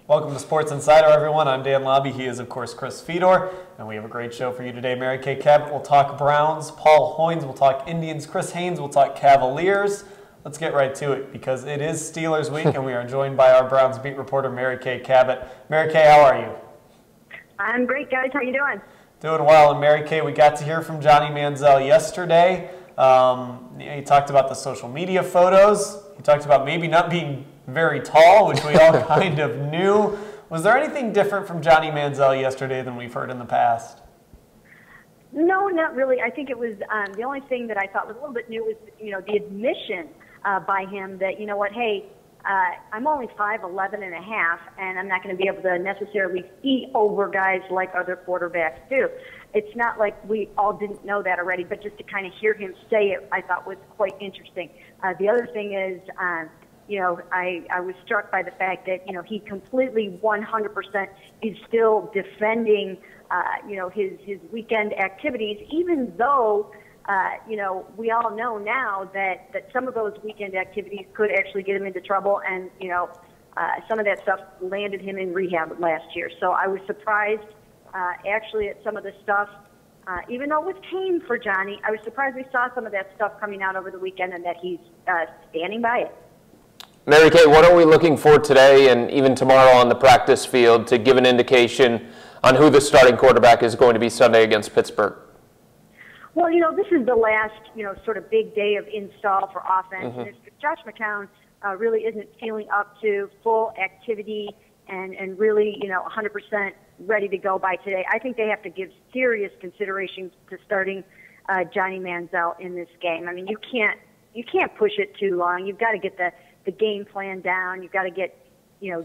Welcome to Sports Insider, everyone. I'm Dan Labbe. He is, of course, Chris Fedor. And we have a great show for you today. Mary Kay Cabot will talk Browns. Paul Hoynes will talk Indians. Chris Haynes will talk Cavaliers. Let's get right to it because it is Steelers week, and we are joined by our Browns beat reporter, Mary Kay Cabot. Mary Kay, how are you? I'm great, guys. How you doing? Doing well. And Mary Kay, we got to hear from Johnny Manziel yesterday. He talked about the social media photos. He talked about maybe not being very tall, which we all kind of knew. Was there anything different from Johnny Manziel yesterday than we've heard in the past? No, not really. I think it was the only thing that I thought was a little bit new was, the admission by him that, you know what, hey, I'm only 5'11 and a half, and I'm not going to be able to necessarily see over guys like other quarterbacks do. It's not like we all didn't know that already, but just to kind of hear him say it, I thought was quite interesting. The other thing is, I was struck by the fact that, he completely 100% is still defending, his weekend activities, even though, we all know now that some of those weekend activities could actually get him into trouble, and, some of that stuff landed him in rehab last year. So I was surprised, actually, at some of the stuff. Even though it was tame for Johnny, I was surprised we saw some of that stuff coming out over the weekend and that he's standing by it. Mary Kay, what are we looking for today and even tomorrow on the practice field to give an indication on who the starting quarterback is going to be Sunday against Pittsburgh? Well, this is the last, sort of big day of install for offense. And if Josh McCown really isn't feeling up to full activity and really, 100% ready to go by today, I think they have to give serious consideration to starting Johnny Manziel in this game. I mean, you can't push it too long. You've got to get the game plan down. You've got to get,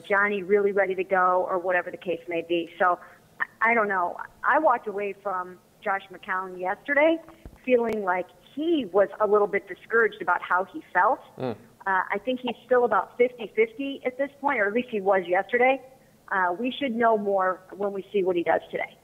Johnny really ready to go or whatever the case may be. So I don't know. I walked away from Josh McCown yesterday feeling like he was a little bit discouraged about how he felt. I think he's still about 50-50 at this point, or at least he was yesterday. We should know more when we see what he does today.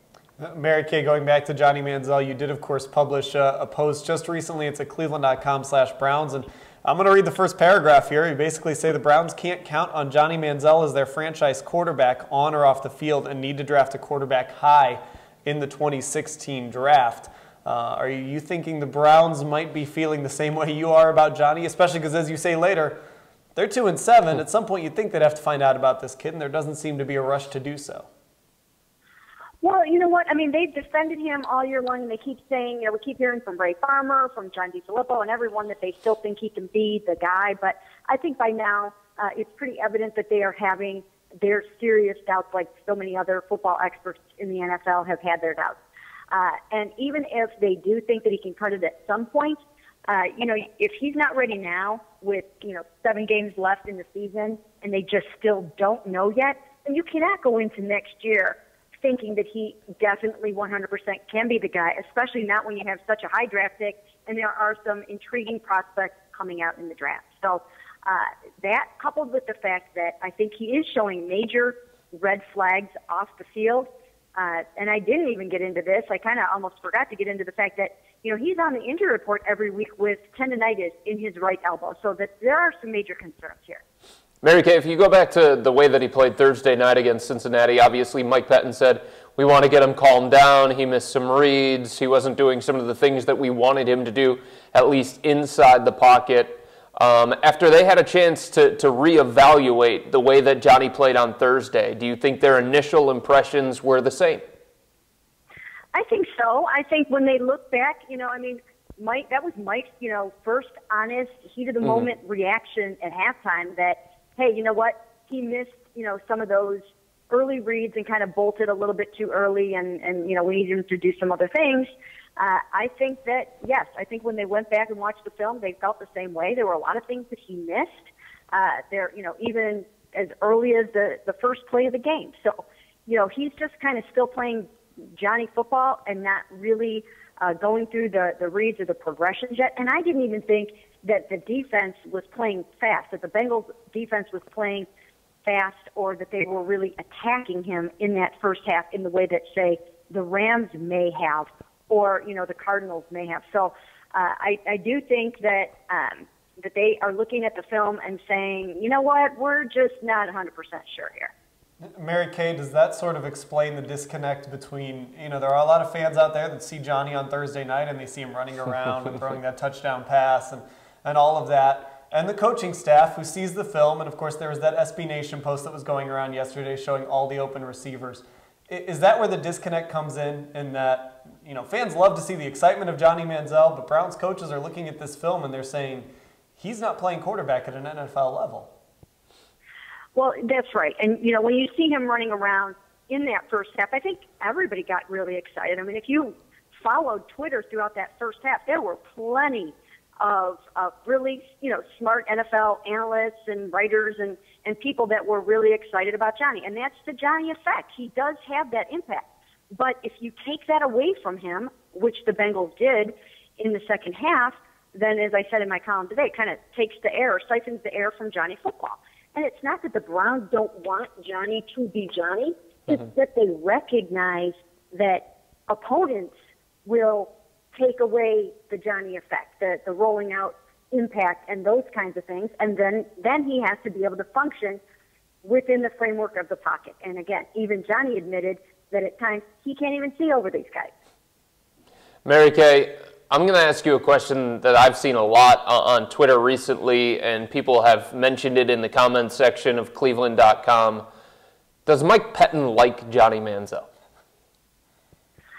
Mary Kay, going back to Johnny Manziel, you did, of course, publish a post just recently. It's at cleveland.com/Browns, and I'm going to read the first paragraph here. You basically say the Browns can't count on Johnny Manziel as their franchise quarterback on or off the field and need to draft a quarterback high in the 2016 draft. Are you thinking the Browns might be feeling the same way you are about Johnny, especially because, as you say later, they're 2-7. At some point, you'd think they'd have to find out about this kid, and there doesn't seem to be a rush to do so. Well, you know what? I mean, they've defended him all year long, and they keep saying, we keep hearing from Ray Farmer, from John DeFilippo, and everyone that they still think he can be the guy. But I think by now it's pretty evident that they are having their serious doubts, like so many other football experts in the NFL have had their doubts. And even if they do think that he can cut it at some point, if he's not ready now with, 7 games left in the season and they just still don't know yet, then you cannot go into next year thinking that he definitely 100% can be the guy, especially not when you have such a high draft pick and there are some intriguing prospects coming out in the draft. So that coupled with the fact that I think he is showing major red flags off the field, and I didn't even get into this. I kind of almost forgot to get into the fact that, he's on the injury report every week with tendonitis in his right elbow. So that there are some major concerns here. Mary Kay, if you go back to the way that he played Thursday night against Cincinnati, obviously Mike Pettin said, we want to get him calmed down. He missed some reads. He wasn't doing some of the things that we wanted him to do, at least inside the pocket. After they had a chance to reevaluate the way that Johnny played on Thursday, do you think their initial impressions were the same? I think so. I think when they look back, Mike, that was Mike's, first honest, heat-of-the-moment reaction at halftime that, hey, you know what, he missed, some of those early reads and kind of bolted a little bit too early and we needed him to do some other things. I think that, yes, I think when they went back and watched the film, they felt the same way. There were a lot of things that he missed, even as early as the first play of the game. So, he's just kind of still playing Johnny football and not really going through the reads or the progressions yet. And I didn't even think that the defense was playing fast, that the Bengals defense was playing fast or that they were really attacking him in that first half in the way that, say, the Rams may have or, the Cardinals may have. So I do think that that they are looking at the film and saying, you know what, we're just not 100% sure here. Mary Kay, does that sort of explain the disconnect between, there are a lot of fans out there that see Johnny on Thursday night and they see him running around and throwing that touchdown pass and all of that, and the coaching staff who sees the film, and of course there was that SB Nation post that was going around yesterday showing all the open receivers. Is that where the disconnect comes in that, fans love to see the excitement of Johnny Manziel, but Browns coaches are looking at this film and they're saying he's not playing quarterback at an NFL level? Well, that's right. And, when you see him running around in that first half, I think everybody got really excited. I mean, if you followed Twitter throughout that first half, there were plenty of really, smart NFL analysts and writers and people that were really excited about Johnny. And that's the Johnny effect. He does have that impact. But if you take that away from him, which the Bengals did in the second half, then, as I said in my column today, it kind of siphons the air from Johnny football. And it's not that the Browns don't want Johnny to be Johnny. It's that they recognize that opponents will take away the Johnny effect, the rolling out impact and those kinds of things. And then he has to be able to function within the framework of the pocket. And again, even Johnny admitted that at times he can't even see over these guys. Mary Kay, I'm going to ask you a question that I've seen a lot on Twitter recently, and people have mentioned it in the comments section of cleveland.com. Does Mike Pettine like Johnny Manziel?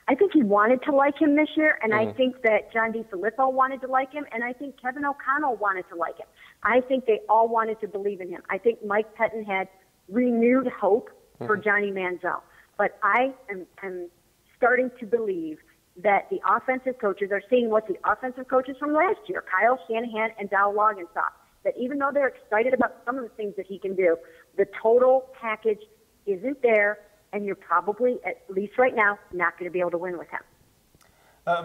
I think he wanted to like him this year, and I think that John DeFilippo wanted to like him, and I think Kevin O'Connell wanted to like him. I think they all wanted to believe in him. I think Mike Pettine had renewed hope for Johnny Manziel. But I am starting to believe that the offensive coaches are seeing what the offensive coaches from last year, Kyle Shanahan and Dow Logan, saw. That even though they're excited about some of the things that he can do, the total package isn't there, and you're probably, at least right now, not going to be able to win with him.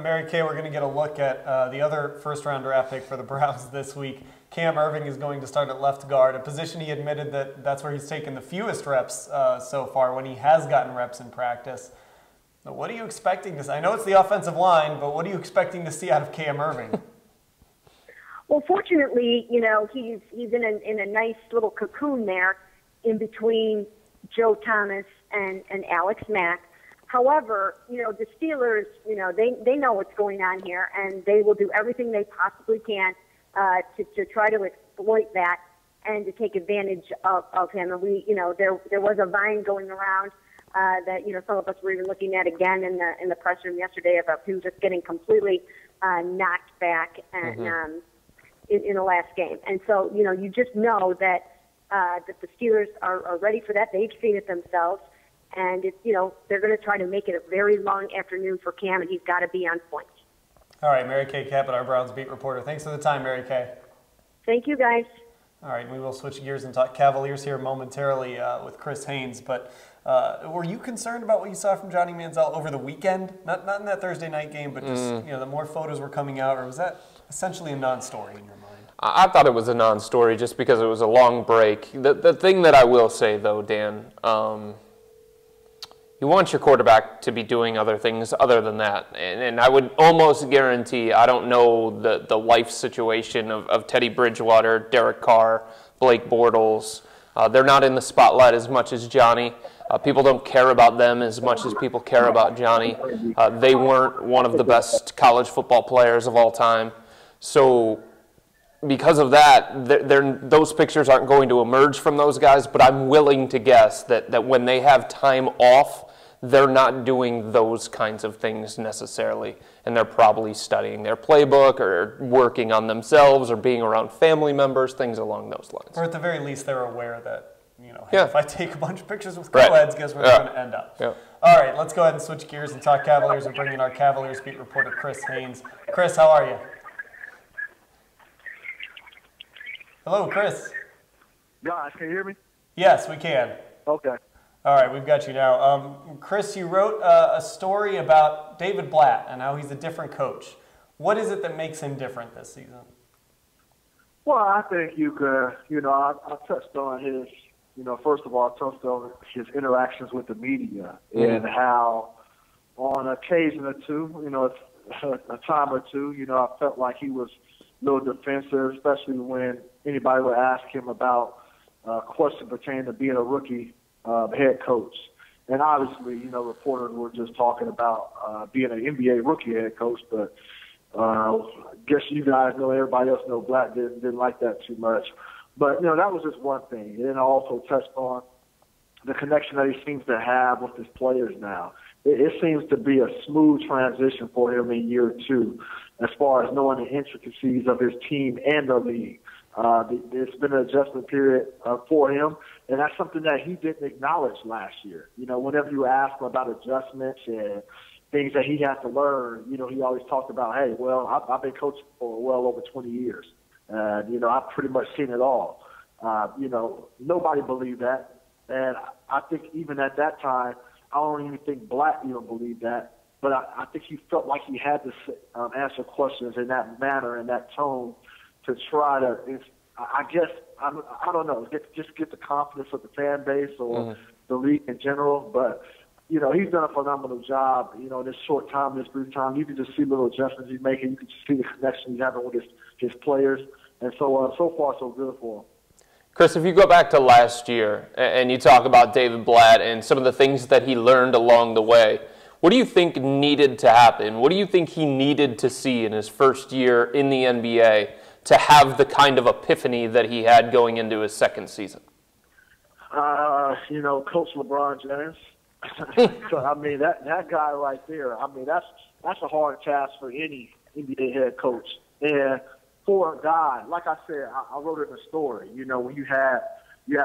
Mary Kay, we're going to get a look at the other first-round draft pick for the Browns this week. Cam Erving is going to start at left guard, a position he admitted that's where he's taken the fewest reps so far when he has gotten reps in practice. What are you expecting to see? I know it's the offensive line, but what are you expecting to see out of Cam Erving? Well, fortunately, he's in a nice little cocoon there in between Joe Thomas and Alex Mack. However, the Steelers, they know what's going on here, and they will do everything they possibly can to try to exploit that and to take advantage of him. And there was a vine going around that some of us were even looking at again in the press room yesterday about him just getting completely knocked back and in the last game. And so you just know that the Steelers are ready for that. They've seen it themselves, and it's they're going to try to make it a very long afternoon for Cam, and he's got to be on point. All right, Mary Kay Cabot, our Browns beat reporter. Thanks for the time, Mary Kay. Thank you, guys. All right, we will switch gears and talk Cavaliers here momentarily with Chris Haynes. But were you concerned about what you saw from Johnny Manziel over the weekend? Not in that Thursday night game, but just the more photos were coming out, or was that essentially a non-story in your mind? I thought it was a non-story just because it was a long break. The thing that I will say, though, Dan, you want your quarterback to be doing other things other than that. And I would almost guarantee, I don't know the life situation of Teddy Bridgewater, Derek Carr, Blake Bortles. They're not in the spotlight as much as Johnny. People don't care about them as much as people care about Johnny. They weren't one of the best college football players of all time. So because of that, those pictures aren't going to emerge from those guys, but I'm willing to guess that when they have time off, they're not doing those kinds of things necessarily, and they're probably studying their playbook or working on themselves or being around family members, things along those lines. Or at the very least, they're aware that, hey, if I take a bunch of pictures with co-eds, guess where they're going to end up. Yeah. All right, let's go ahead and switch gears and talk Cavaliers and bring in our Cavaliers beat reporter, Chris Haynes. Chris, how are you? Hello, Chris. Guys, can you hear me? Yes, we can. Okay. All right, we've got you now. Chris, you wrote a story about David Blatt and how he's a different coach. What is it that makes him different this season? Well, I think you could, I touched on his, first of all, I touched on his interactions with the media and how on occasion or two, a time or two, I felt like he was a little defensive, especially when anybody would ask him about questions pertaining to being a rookie head coach. And obviously, you know, reporters were just talking about being an NBA rookie head coach, but I guess you guys know, everybody else know Blatt didn't like that too much. But, you know, that was just one thing. And I also touched on the connection that he seems to have with his players now. It seems to be a smooth transition for him in year two as far as knowing the intricacies of his team and the league. It's been an adjustment period for him, and that's something that he didn't acknowledge last year. You know, whenever you ask him about adjustments and things that he has to learn, you know, he always talked about, hey, well, I've been coaching for well over 20 years. You know, I've pretty much seen it all. You know, nobody believed that. And I think even at that time, I don't even think Blatt even believed that. But I think he felt like he had to answer questions in that manner and that tone to try to, I guess, I don't know, just get the confidence of the fan base or the league in general. But, you know, he's done a phenomenal job, you know, in this short time, this brief time. You can just see little adjustments he's making. You can just see the connection he's having with his players. And so far, so good for him. Chris, if you go back to last year and you talk about David Blatt and some of the things that he learned along the way, what do you think needed to happen? What do you think he needed to see in his first year in the NBA to have the kind of epiphany that he had going into his second season? You know, Coach LeBron James. So, I mean, that guy right there, I mean, that's a hard task for any NBA head coach. And for a guy, like I said, I wrote it in the story, you know, when you had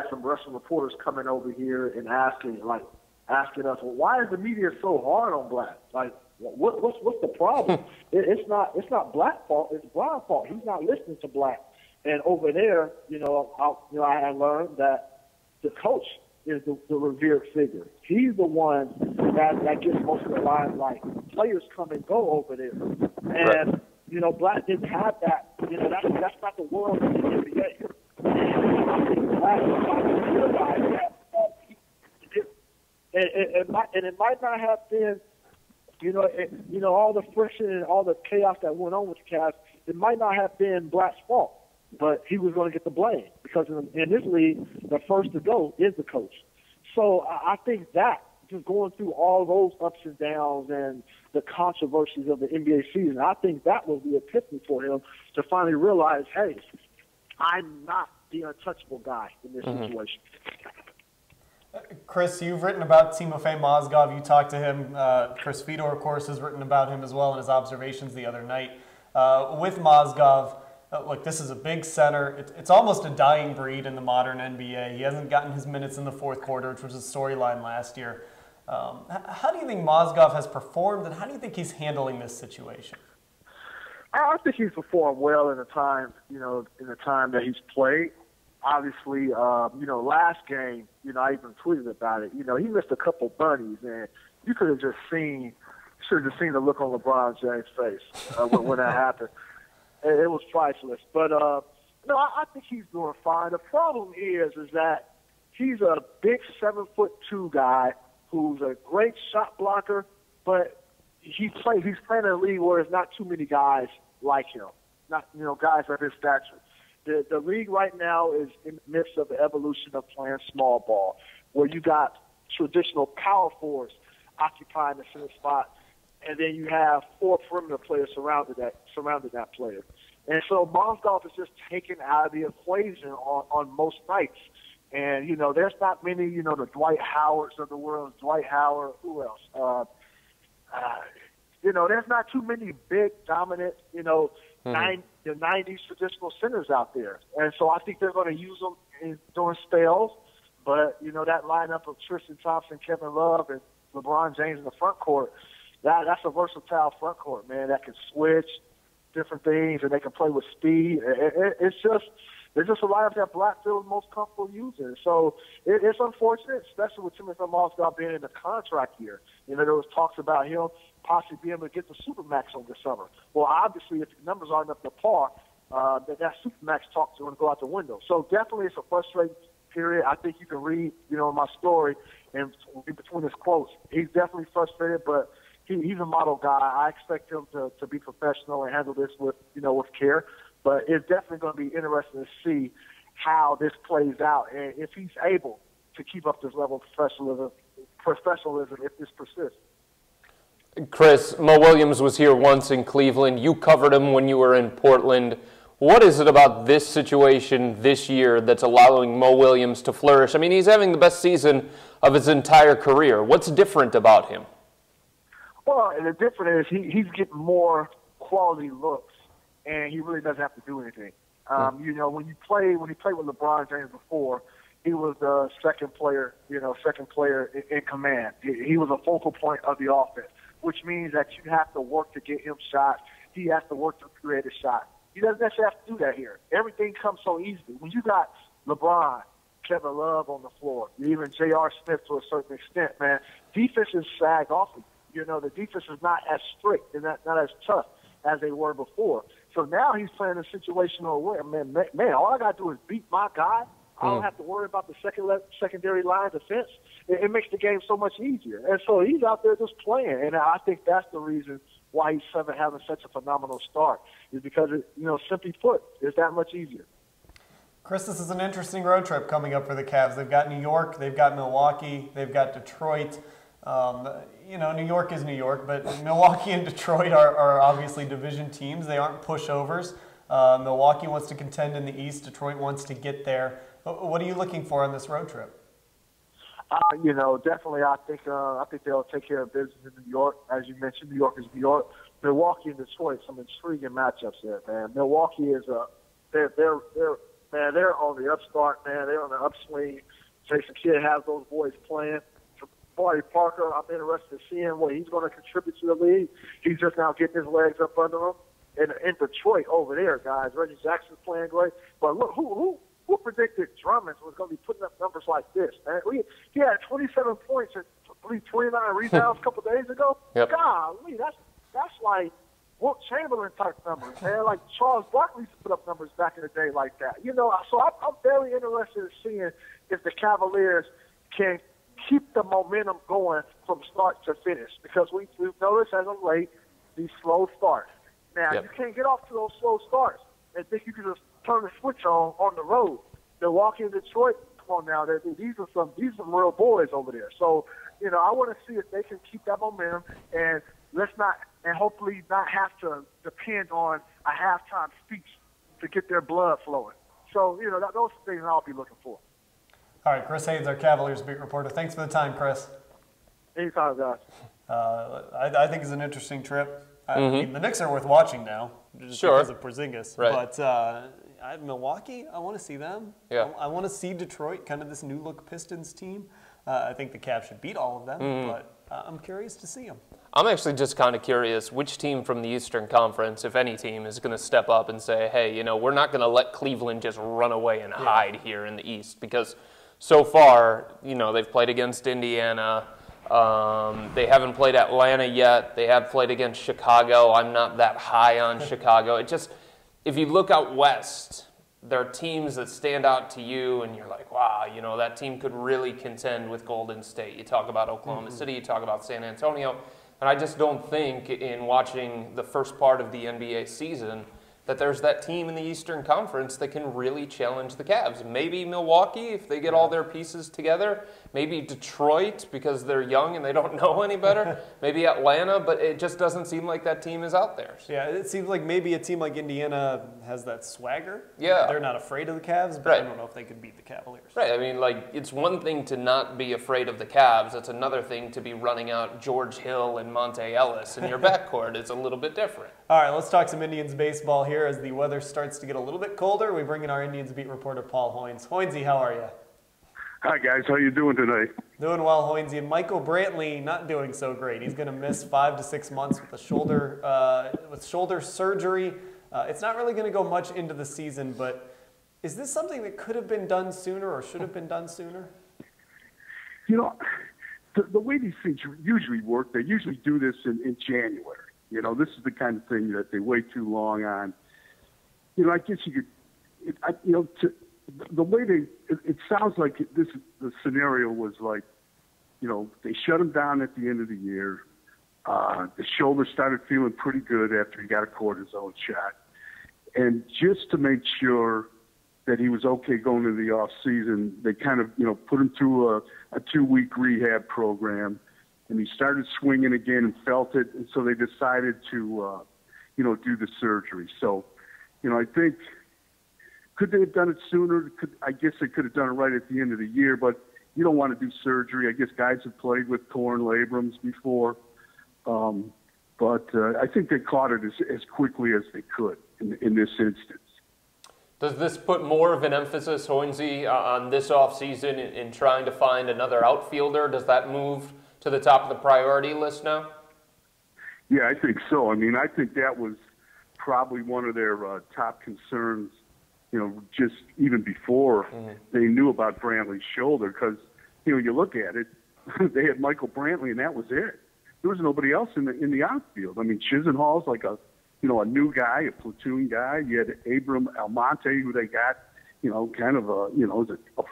some Russian reporters coming over here and asking us, well, why is the media so hard on Blatt? Like, what's the problem? It's not Blatt's fault. It's Brian's fault. He's not listening to Blatt. And over there, I had learned that the coach is the revered figure. He's the one that gets most of the limelight. Players come and go over there, and you know, Blatt didn't have that. You know, that's not the world of the NBA. And I think Blatt realized that. It might not have been, all the friction and all the chaos that went on with the Cavs. It might not have been Blatt's fault, but he was going to get the blame because in this league, the first to go is the coach. So I think that just going through all those ups and downs and the controversies of the NBA season, I think that was the epiphany for him to finally realize, hey, I'm not the untouchable guy in this situation. Chris, you've written about Timofey Mozgov. You talked to him. Chris Fedor, of course, has written about him as well in his observations the other night. With Mozgov, look, this is a big center. It's almost a dying breed in the modern NBA. He hasn't gotten his minutes in the fourth quarter, which was a storyline last year. How do you think Mozgov has performed, and how do you think he's handling this situation? I think he's performed well in the time that he's played. Obviously, last game, I even tweeted about it. He missed a couple bunnies, and you should have just seen the look on LeBron James' face when that happened. It was priceless. But I think he's doing fine. The problem is that he's a big 7'2" guy who's a great shot blocker, but he's playing in a league where there's not too many guys like him, not guys of his stature. The league right now is in the midst of the evolution of playing small ball, where you got traditional power forwards occupying the center spot, and then you have four perimeter players surrounding that player. And so Mozgov is just taken out of the equation on most nights. And, there's not many, the Dwight Howards of the world, Dwight Howard, who else? There's not too many big, dominant, 90s traditional centers out there. And so I think they're going to use them during spells. But, that lineup of Tristan Thompson, Kevin Love, and LeBron James in the front court, that's a versatile front court, man, that can switch different things, and they can play with speed. It's just a lineup that Blatt feels most comfortable using. So it's unfortunate, especially with Timothy Mozgov being in the contract year. There was talks about him possibly being able to get the Supermax on this summer. Well, obviously, if the numbers aren't up to par, that Supermax talks are going to go out the window. So definitely it's a frustrating period. I think you can read, in my story and in between his quotes, he's definitely frustrated, but he's a model guy. I expect him to be professional and handle this with care. But it's definitely going to be interesting to see how this plays out and if he's able to keep up this level of professionalism if this persists. Chris, Mo Williams was here once in Cleveland. You covered him when you were in Portland. What is it about this situation this year that's allowing Mo Williams to flourish? I mean, he's having the best season of his entire career. What's different about him? Well, and the difference is he's getting more quality looks, and he really doesn't have to do anything. You know, when he played with LeBron James before, he was the second player in command. He was a focal point of the offense, which means that you have to work to get him shots. He has to work to create a shot. He doesn't necessarily have to do that here. Everything comes so easily. When you got LeBron, Kevin Love on the floor, even J.R. Smith to a certain extent, man, defenses sag off of you. You know, the defense is not as strict and not as tough as they were before. So now he's playing a situational where, man, all I got to do is beat my guy. I don't have to worry about the secondary line defense. It makes the game so much easier. And so he's out there just playing. And I think that's the reason why he's having such a phenomenal start, is because, simply put, it's that much easier. Chris, this is an interesting road trip coming up for the Cavs. They've got New York, they've got Milwaukee, they've got Detroit. New York is New York, but Milwaukee and Detroit are obviously division teams. They aren't pushovers. Milwaukee wants to contend in the East. Detroit wants to get there. What are you looking for on this road trip? Definitely. I think they'll take care of business in New York. As you mentioned, New York is New York. Milwaukee and Detroit, some intriguing matchups there, man. Milwaukee is they're on the upstart, man. They're on the upswing. Jason Kidd has those boys playing. Jabari Parker, I'm interested to see him, what he's going to contribute to the league. He's just now getting his legs up under him. In Detroit over there, guys, Reggie Jackson's playing great. But look, who predicted Drummond was going to be putting up numbers like this, man? He had 27 points and 29 rebounds a couple days ago. Yep. Golly, that's like Wilt Chamberlain type numbers, man. Like Charles Barkley used to put up numbers back in the day like that. So I'm very interested in seeing if the Cavaliers can keep the momentum going from start to finish, because we've noticed as of late these slow starts. Now, You can't get off to those slow starts and think you can just turn the switch on the road. Milwaukee and Detroit, come on now, these are some real boys over there. So, I want to see if they can keep that momentum and hopefully not have to depend on a halftime speech to get their blood flowing. So, those are things I'll be looking for. All right, Chris Haynes, our Cavaliers beat reporter. Thanks for the time, Chris. Anytime, guys. I think it's an interesting trip. I mean, the Knicks are worth watching now, just because of Porzingis. Right. But Milwaukee, I want to see them. Yeah. I want to see Detroit, kind of this new-look Pistons team. I think the Cavs should beat all of them, but I'm curious to see them. I'm actually just kind of curious which team from the Eastern Conference, if any team, is going to step up and say, hey, we're not going to let Cleveland just run away and hide here in the East, because so far, they've played against Indiana. They haven't played Atlanta yet. They have played against Chicago. I'm not that high on Chicago. If you look out west, there are teams that stand out to you and you're like, wow, that team could really contend with Golden State. You talk about Oklahoma City, you talk about San Antonio, and I just don't think in watching the first part of the NBA season that there's that team in the Eastern Conference that can really challenge the Cavs. Maybe Milwaukee, if they get all their pieces together. Maybe Detroit, because they're young and they don't know any better. Maybe Atlanta, but it just doesn't seem like that team is out there. Yeah, it seems like maybe a team like Indiana has that swagger. Yeah. They're not afraid of the Cavs, but I don't know if they could beat the Cavaliers. Right, I mean, it's one thing to not be afraid of the Cavs. It's another thing to be running out George Hill and Monte Ellis in your backcourt. It's a little bit different. All right, let's talk some Indians baseball here as the weather starts to get a little bit colder. We bring in our Indians beat reporter, Paul Hoynes. Hoynesy, how are you? Hi, guys. How you doing today? Doing well, Hoynesy. And Michael Brantley not doing so great. He's going to miss 5 to 6 months with shoulder surgery. It's not really going to go much into the season, but is this something that could have been done sooner or should have been done sooner? The way these things usually work, they usually do this in January. This is the kind of thing that they wait too long on. I guess you could, the way it sounds like the scenario was like, they shut him down at the end of the year. The shoulder started feeling pretty good after he got a cortisone shot. And just to make sure that he was okay going into the off season. They kind of, put him through a 2-week rehab program, and he started swinging again and felt it, and so they decided to, do the surgery. So, I think, could they have done it sooner? I guess they could have done it right at the end of the year, but you don't want to do surgery. I guess guys have played with torn labrums before, but I think they caught it as quickly as they could in this instance. Does this put more of an emphasis, Hoynes, on this offseason in trying to find another outfielder? Does that move to the top of the priority list now? Yeah, I think so. I mean, I think that was probably one of their top concerns, just even before they knew about Brantley's shoulder, because, you look at it, they had Michael Brantley, and that was it. There was nobody else in the outfield. I mean, Chisenhall's like a new guy, a platoon guy. You had Abram Almonte, who they got, kind of a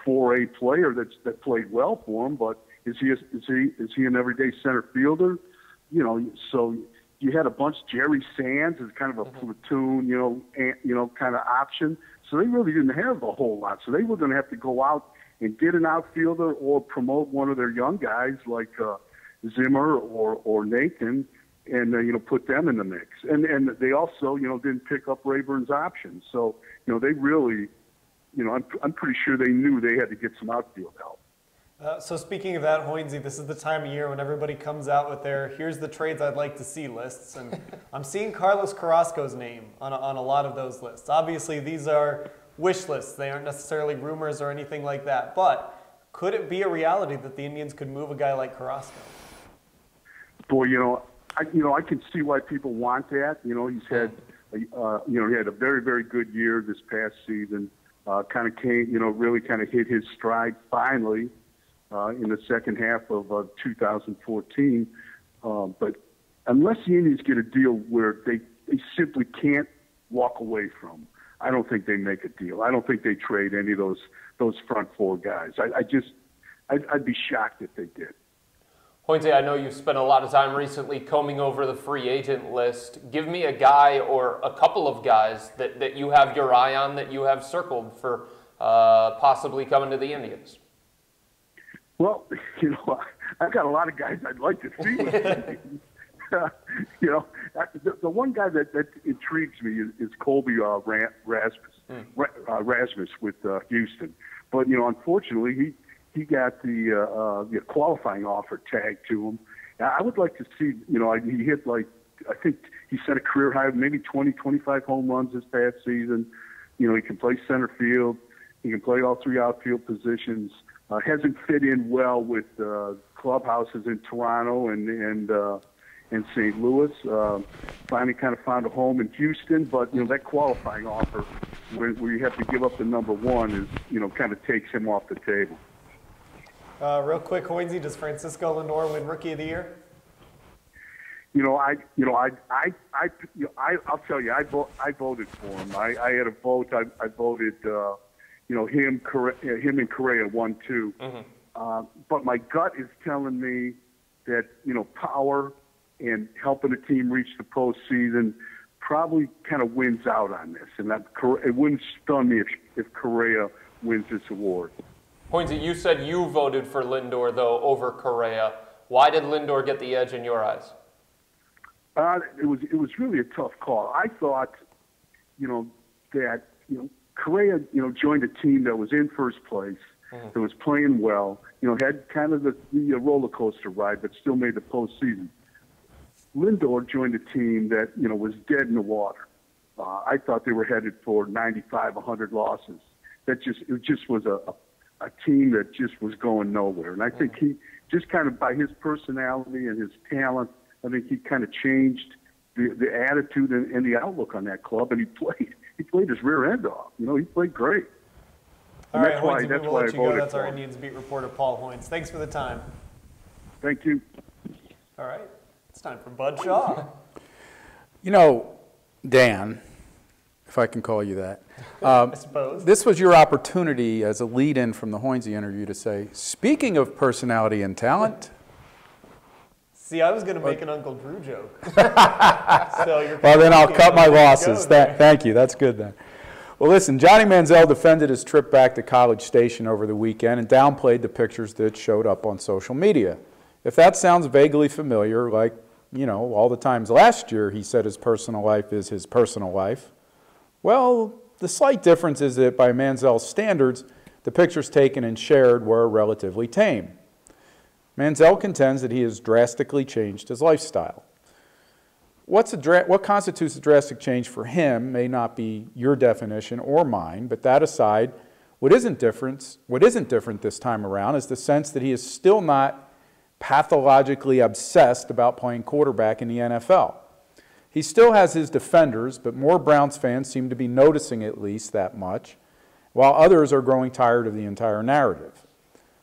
4A player that played well for him. But is he an everyday center fielder? So you had a bunch. Jerry Sands is kind of a platoon, kind of option. So they really didn't have a whole lot. So they were going to have to go out and get an outfielder or promote one of their young guys like Zimmer or Nathan, and put them in the mix. And they also didn't pick up Rayburn's options. So they really, I'm pretty sure they knew they had to get some outfield help. So speaking of that, Hoynesy, this is the time of year when everybody comes out with their "here's the trades I'd like to see" lists, and I'm seeing Carlos Carrasco's name on a lot of those lists. Obviously, these are wish lists; they aren't necessarily rumors or anything like that. But could it be a reality that the Indians could move a guy like Carrasco? Boy, I can see why people want that. He's had, he had a very, very good year this past season. Kind of came, really kind of hit his stride finally in the second half of 2014. But unless the Indians get a deal where they simply can't walk away from, I don't think they make a deal. I don't think they trade any of those front four guys. I'd be shocked if they did. Hoynes, I know you've spent a lot of time recently combing over the free agent list. Give me a guy or a couple of guys that you have your eye on, that you have circled for possibly coming to the Indians. Well, I've got a lot of guys I'd like to see with the Indians. The one guy that intrigues me is Colby Rasmus with Houston. But, unfortunately, he got the qualifying offer tagged to him. I would like to see, he hit I think he set a career high of maybe 20, 25 home runs this past season. He can play center field. He can play all three outfield positions. Hasn't fit in well with clubhouses in Toronto and St. Louis. Finally kind of found a home in Houston, but, that qualifying offer where you have to give up the number one is, kind of takes him off the table. Real quick, Hoynesy, does Francisco Lindor win Rookie of the Year? I'll tell you, I voted for him. I had a vote. I voted, him and Correa 1-2. But my gut is telling me that, power and helping a team reach the postseason probably kind of wins out on this. And it wouldn't stun me if Correa wins this award. Hoynes, you said you voted for Lindor, though, over Correa. Why did Lindor get the edge in your eyes? It was really a tough call. I thought, that Correa, joined a team that was in first place, that was playing well, had kind of the roller coaster ride, but still made the postseason. Lindor joined a team that was dead in the water. I thought they were headed for 95, 100 losses. It just was a team that just was going nowhere. And I think he just kind of, by his personality and his talent, I think he kind of changed the attitude and the outlook on that club. And he played his rear end off. He played great. All right, Hoynes, we'll let you go. That's our Indians beat reporter, Paul Hoynes. Thanks for the time. Thank you. All right, it's time for Bud Shaw. Dan, if I can call you that. I suppose. This was your opportunity as a lead-in from the Hoynesy interview to say, speaking of personality and talent. See, I was going to make an Uncle Drew joke. Well, then I'll cut my losses. Thank you. That's good then. Well, listen, Johnny Manziel defended his trip back to College Station over the weekend and downplayed the pictures that showed up on social media. If that sounds vaguely familiar, like, you know, all the times last year he said his personal life is his personal life, well, the slight difference is that by Manziel's standards, the pictures taken and shared were relatively tame. Manziel contends that he has drastically changed his lifestyle. What constitutes a drastic change for him may not be your definition or mine, but that aside, what isn't different this time around is the sense that he is still not pathologically obsessed about playing quarterback in the NFL. He still has his defenders, but more Browns fans seem to be noticing at least that much, while others are growing tired of the entire narrative.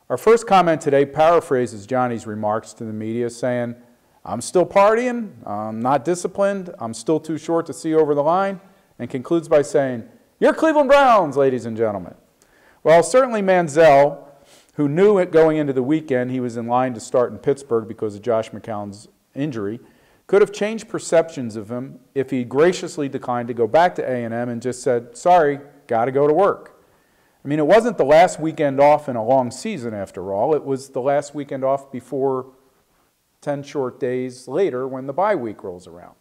Our first comment today paraphrases Johnny's remarks to the media, saying, "I'm still partying, I'm not disciplined, I'm still too short to see over the line," and concludes by saying, "You're Cleveland Browns, ladies and gentlemen." Well, certainly Manziel, who knew it going into the weekend he was in line to start in Pittsburgh because of Josh McCown's injury, could have changed perceptions of him if he graciously declined to go back to A&M and just said, "Sorry, got to go to work." I mean, it wasn't the last weekend off in a long season after all. It was the last weekend off before 10 short days later when the bye week rolls around.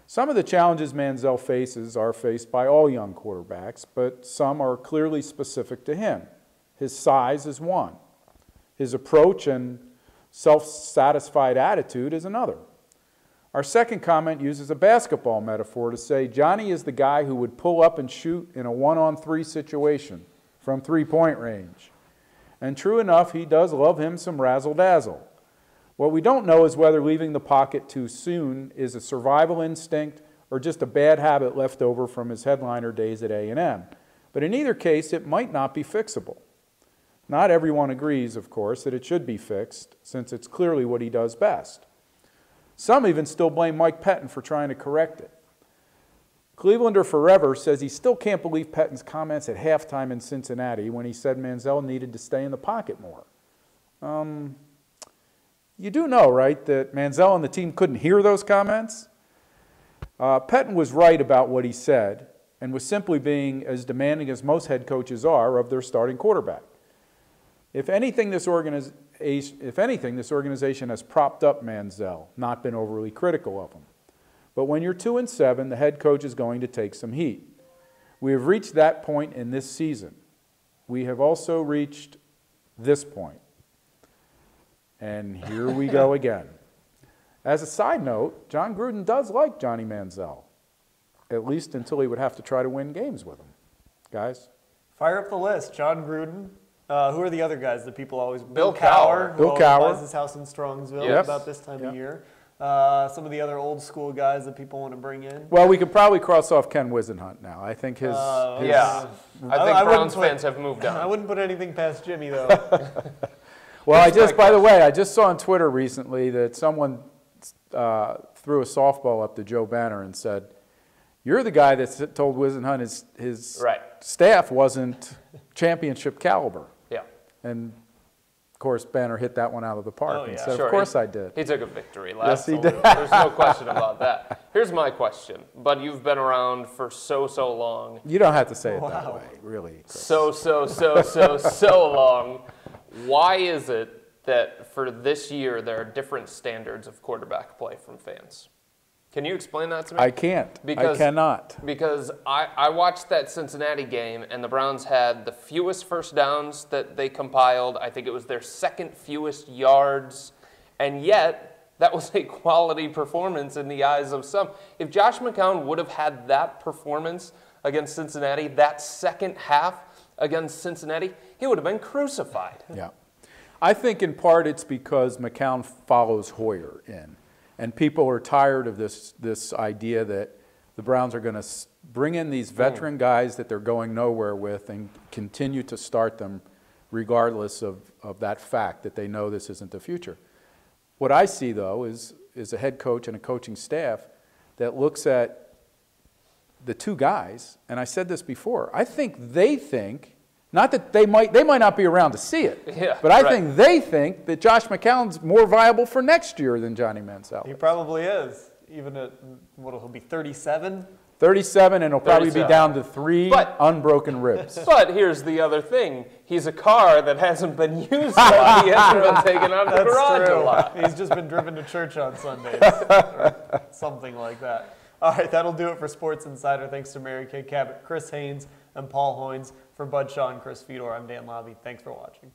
Some of the challenges Manziel faces are faced by all young quarterbacks, but some are clearly specific to him. His size is one. His approach and self-satisfied attitude is another. Our second comment uses a basketball metaphor to say Johnny is the guy who would pull up and shoot in a 1-on-3 situation from three-point range. And true enough, he does love him some razzle-dazzle. What we don't know is whether leaving the pocket too soon is a survival instinct or just a bad habit left over from his headliner days at A&M. But in either case, it might not be fixable. Not everyone agrees, of course, that it should be fixed, since it's clearly what he does best. Some even still blame Mike Pettine for trying to correct it. Clevelander Forever says he still can't believe Pettine's comments at halftime in Cincinnati when he said Manziel needed to stay in the pocket more. You do know, right, that Manziel and the team couldn't hear those comments? Pettine was right about what he said and was simply being as demanding as most head coaches are of their starting quarterback. If anything, this organization has propped up Manziel, not been overly critical of him. But when you're 2-7, the head coach is going to take some heat. We have reached that point in this season. We have also reached this point. And here we go again. As a side note, John Gruden does like Johnny Manziel, at least until he would have to try to win games with him. Guys? Fire up the list. John Gruden. Who are the other guys that people always... Bill Cowher. Who buys his house in Strongsville about this time of year. Some of the other old school guys that people want to bring in. Well, we could probably cross off Ken Wisenhunt now. I think his yeah. I think Browns fans have moved on. I wouldn't put anything past Jimmy, though. Well, by the way, I just saw on Twitter recently that someone threw a softball up to Joe Banner and said, "You're the guy that told Wisenhunt his staff wasn't championship caliber." Yeah. And, of course, Banner hit that one out of the park. Oh, yeah. And said, Sure, of course I did. He took a victory last. Yes, he did. There's no question about that. Here's my question, but you've been around for so long. You don't have to say it that way, really. Chris. So long. Why is it that for this year there are different standards of quarterback play from fans? Can you explain that to me? I can't. I cannot. Because I watched that Cincinnati game, and the Browns had the fewest first downs that they compiled. I think it was their second fewest yards, and yet that was a quality performance in the eyes of some. If Josh McCown would have had that performance against Cincinnati, that second half against Cincinnati, he would have been crucified. Yeah. I think in part it's because McCown follows Hoyer in. And people are tired of this idea that the Browns are going to bring in these veteran guys that they're going nowhere with and continue to start them regardless of that fact that they know this isn't the future. What I see, though, is a head coach and a coaching staff that looks at the two guys, and I said this before, I think they think, not that they might not be around to see it, but I think they think that Josh McCown's more viable for next year than Johnny Manziel. He probably is, even at, he'll be 37? 37, and he'll probably be 37. down to 3 unbroken ribs. But here's the other thing. He's a car that hasn't been used a lot. He hasn't been taken out of the garage a lot. He's just been driven to church on Sundays or something like that. All right, that'll do it for Sports Insider. Thanks to Mary Kay Cabot, Chris Haynes, and Paul Hoynes. For Bud Shaw and Chris Fedor, I'm Dan Labbe. Thanks for watching.